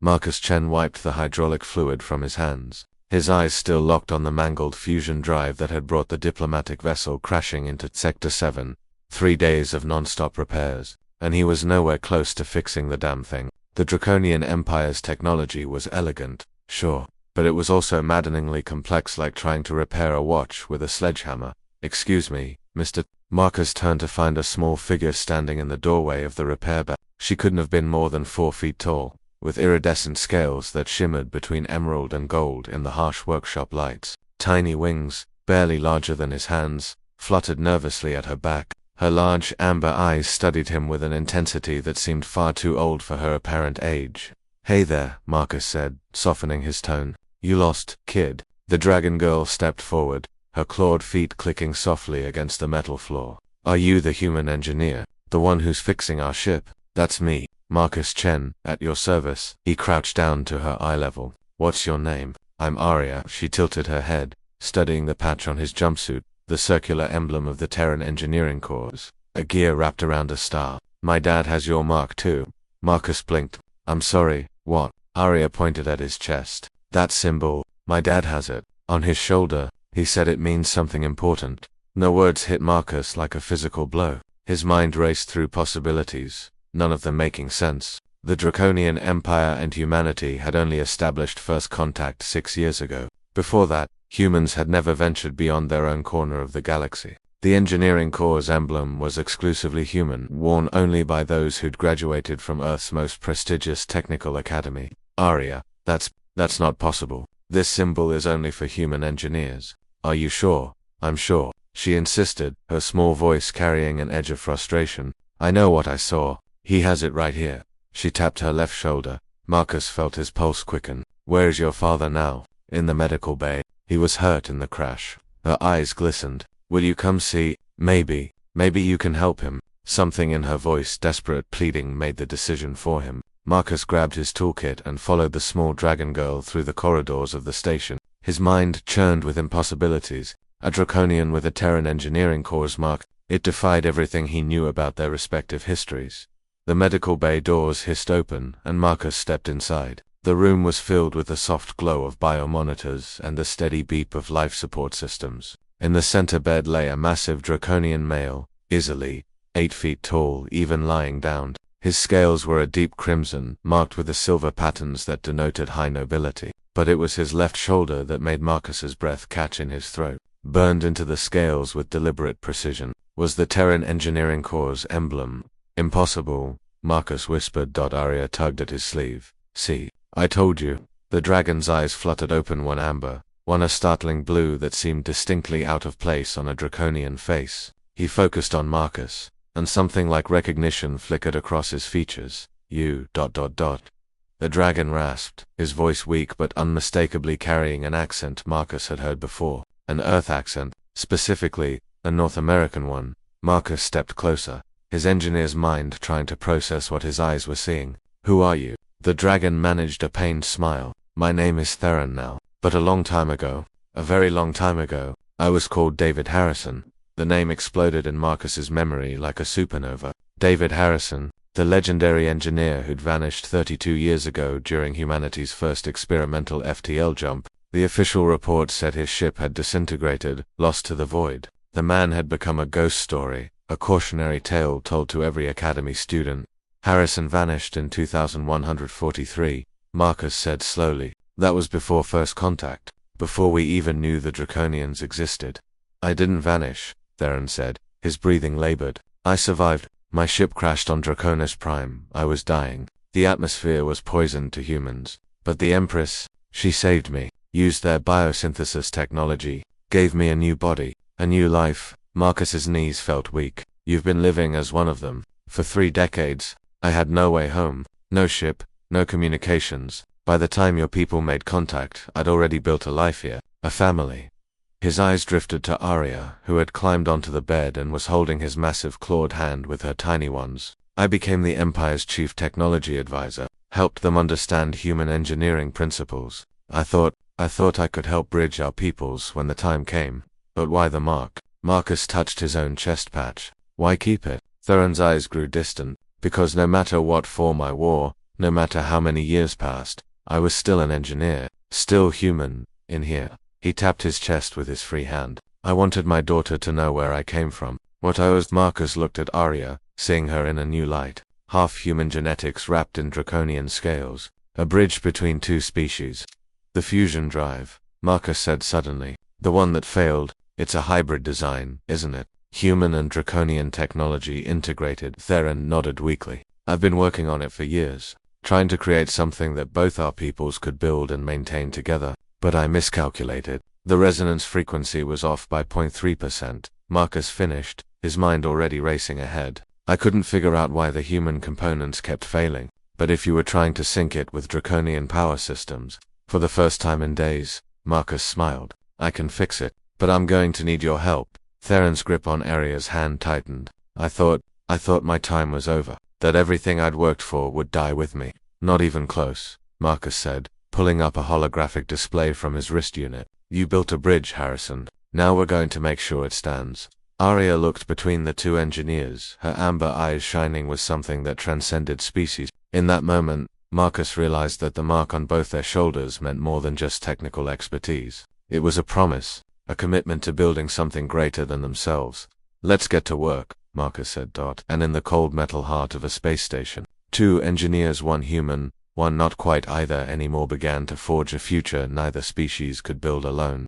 Marcus Chen wiped the hydraulic fluid from his hands, his eyes still locked on the mangled fusion drive that had brought the diplomatic vessel crashing into Sector 7. 3 days of non-stop repairs, and he was nowhere close to fixing the damn thing. The Draconian Empire's technology was elegant, sure, but it was also maddeningly complex, like trying to repair a watch with a sledgehammer. Excuse me, Mr. Marcus turned to find a small figure standing in the doorway of the repair bay. She couldn't have been more than 4 feet tall, with iridescent scales that shimmered between emerald and gold in the harsh workshop lights. Tiny wings, barely larger than his hands, fluttered nervously at her back. Her large, amber eyes studied him with an intensity that seemed far too old for her apparent age. "Hey there," Marcus said, softening his tone. "You lost, kid." The dragon girl stepped forward, her clawed feet clicking softly against the metal floor. "Are you the human engineer, the one who's fixing our ship?" "That's me, Marcus Chen, at your service." He crouched down to her eye level. "What's your name?" "I'm Arya." She tilted her head, studying the patch on his jumpsuit, the circular emblem of the Terran Engineering Corps, a gear wrapped around a star. "My dad has your mark too." Marcus blinked. "I'm sorry, what?" Arya pointed at his chest. "That symbol, my dad has it. On his shoulder." He said it means something important. No words hit Marcus like a physical blow. His mind raced through possibilities, none of them making sense. The Draconian Empire and humanity had only established first contact 6 years ago. Before that, humans had never ventured beyond their own corner of the galaxy. The Engineering Corps' emblem was exclusively human, worn only by those who'd graduated from Earth's most prestigious technical academy. "Arya, that's not possible. This symbol is only for human engineers." "Are you sure?" "I'm sure," she insisted, her small voice carrying an edge of frustration. "I know what I saw. He has it right here." She tapped her left shoulder. Marcus felt his pulse quicken. "Where is your father now?" "In the medical bay. He was hurt in the crash." Her eyes glistened. "Will you come see? Maybe you can help him." Something in her voice, desperate pleading, made the decision for him. Marcus grabbed his toolkit and followed the small dragon girl through the corridors of the station. His mind churned with impossibilities. A Draconian with a Terran Engineering Corps mark, it defied everything he knew about their respective histories. The medical bay doors hissed open, and Marcus stepped inside. The room was filled with the soft glow of biomonitors and the steady beep of life support systems. In the center bed lay a massive Draconian male, easily 8 feet tall, even lying down. His scales were a deep crimson, marked with the silver patterns that denoted high nobility. But it was his left shoulder that made Marcus's breath catch in his throat. Burned into the scales with deliberate precision was the Terran Engineering Corps' emblem. "Impossible," Marcus whispered. Arya tugged at his sleeve. "See, I told you." The dragon's eyes fluttered open, one amber, one a startling blue that seemed distinctly out of place on a draconian face. He focused on Marcus, and something like recognition flickered across his features. "You, ... The dragon rasped, his voice weak but unmistakably carrying an accent Marcus had heard before. An Earth accent, specifically, a North American one. Marcus stepped closer, his engineer's mind trying to process what his eyes were seeing. "Who are you?" The dragon managed a pained smile. "My name is Theron now. But a long time ago, a very long time ago, I was called David Harrison." The name exploded in Marcus's memory like a supernova. David Harrison, the legendary engineer who'd vanished 32 years ago during humanity's first experimental FTL jump. The official report said his ship had disintegrated, lost to the void. The man had become a ghost story, a cautionary tale told to every academy student. "Harrison vanished in 2143, Marcus said slowly. "That was before first contact, before we even knew the Draconians existed." "I didn't vanish," Theron said, his breathing labored. "I survived. My ship crashed on Draconis Prime. I was dying. The atmosphere was poisoned to humans. But the Empress, she saved me, used their biosynthesis technology, gave me a new body, a new life." Marcus's knees felt weak. "You've been living as one of them for 3 decades. I had no way home, no ship, no communications. By the time your people made contact, I'd already built a life here, a family." His eyes drifted to Arya, who had climbed onto the bed and was holding his massive clawed hand with her tiny ones. "I became the Empire's chief technology advisor, helped them understand human engineering principles. I thought I could help bridge our peoples when the time came. But why the mark?" Marcus touched his own chest patch. "Why keep it?" Theron's eyes grew distant. "Because no matter what form I wore, No matter how many years passed, I was still an engineer, still human, in here. He tapped his chest with his free hand. I wanted my daughter to know where I came from. What I was. Marcus looked at Arya, seeing her in a new light. Half-human genetics wrapped in draconian scales. A bridge between two species. The fusion drive, Marcus said suddenly. The one that failed. It's a hybrid design, isn't it? Human and draconian technology integrated. Theron nodded weakly. I've been working on it for years, trying to create something that both our peoples could build and maintain together. But I miscalculated. The resonance frequency was off by 0.3%. Marcus finished, his mind already racing ahead. I couldn't figure out why the human components kept failing, but if you were trying to sync it with draconian power systems, for the first time in days, Marcus smiled. I can fix it, but I'm going to need your help. Theron's grip on Arya's hand tightened. I thought my time was over, that everything I'd worked for would die with me. Not even close, Marcus said, pulling up a holographic display from his wrist unit. You built a bridge, Harrison. Now we're going to make sure it stands. Arya looked between the two engineers, her amber eyes shining with something that transcended species. In that moment, Marcus realized that the mark on both their shoulders meant more than just technical expertise. It was a promise, a commitment to building something greater than themselves. Let's get to work, Marcus said. And in the cold metal heart of a space station, two engineers, one human, one not quite either anymore, began to forge a future neither species could build alone.